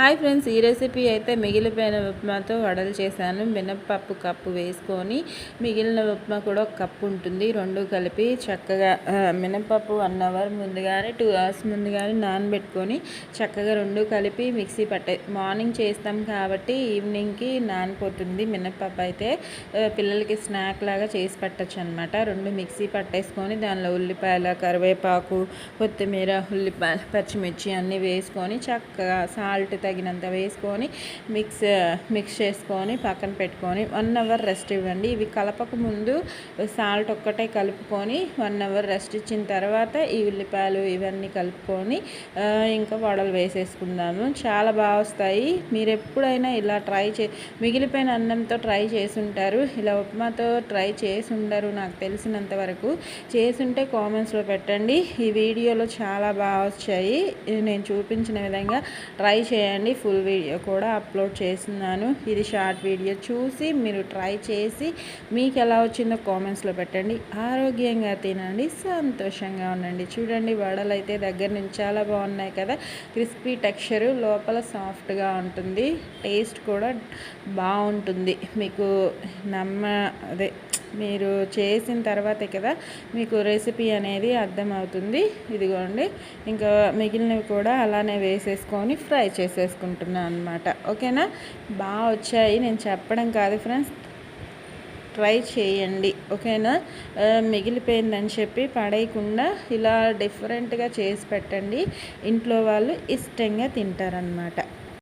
Hi friends, ఈ recipe అయితే మిగిలిపోయిన ఉప్మాతో వడలు చేశాను. మినప్పప్పు కప్పు వేసుకొని మిగిలిన ఉప్మా కూడా ఒక కప్పు ఉంటుంది. రెండు కలిపి చక్కగా మినప్పప్పు 1 అవర్ ముందుగానే 2 అవర్స్ ముందుగానే నానబెట్టుకొని చక్కగా రెండు కలిపి మిక్సీ మార్నింగ్ చేస్తాం కాబట్టి ఈవినింగ్కి నానిపోతుంది. మినప్పప్పు అయితే పిల్లలకి స్నాక్ లాగా చేసి పెట్టచ్చు అనమాట. రెండు మిక్సీ పట్టేసుకొని దానిలో ఉల్లిపాయల, కరివేపాకు, కొత్తిమీర, ఉల్లిపాయలు, పచ్చిమిర్చి అన్నీ వేసుకొని చక్కగా సాల్ట్ తగినంత వేసుకొని మిక్స్ చేసుకొని పక్కన పెట్టుకొని 1 అవర్ రెస్ట్ ఇవ్వండి. ఇవి కలపక ముందు సాల్ట్ ఒక్కటే కలుపుకొని 1 అవర్ రెస్ట్ ఇచ్చిన తర్వాత ఈ ఉల్లిపాయలు ఇవన్నీ కలుపుకొని ఇంకా వడలు వేసేసుకుందాము. చాలా బాగా వస్తాయి. మీరు ఎప్పుడైనా ఇలా మిగిలిపోయిన అన్నంతో ట్రై చేసి ఉంటారు, ఇలా ఉప్మాతో ట్రై చేసి ఉండరు నాకు తెలిసినంత వరకు. చేసుంటే కామెంట్స్లో పెట్టండి. ఈ వీడియోలో చాలా బాగా వచ్చాయి. నేను చూపించిన విధంగా ట్రై చేయండి. ఫుల్ వీడియో కూడా అప్లోడ్ చేస్తున్నాను. ఇది షార్ట్ వీడియో చూసి మీరు ట్రై చేసి మీకు ఎలా వచ్చిందో కామెంట్స్లో పెట్టండి. ఆరోగ్యంగా తినండి, సంతోషంగా ఉండండి. చూడండి, వడలు అయితే దగ్గర నుంచి చాలా బాగున్నాయి కదా. క్రిస్పీ టెక్స్చరు, లోపల సాఫ్ట్గా ఉంటుంది. టేస్ట్ కూడా బాగుంటుంది. మీకు అదే మీరు చేసిన తర్వాతే కదా మీకు రెసిపీ అనేది అర్థమవుతుంది. ఇదిగోండి, ఇంకా మిగిలినవి కూడా అలానే వేసేసుకొని ఫ్రై చేసేసుకుంటున్నాను అనమాట. ఓకేనా, బాగా వచ్చాయి. నేను చెప్పడం కాదు ఫ్రెండ్స్, ట్రై చేయండి. ఓకేనా, మిగిలిపోయిందని చెప్పి పడేయకుండా ఇలా డిఫరెంట్గా చేసి పెట్టండి. ఇంట్లో వాళ్ళు ఇష్టంగా తింటారనమాట.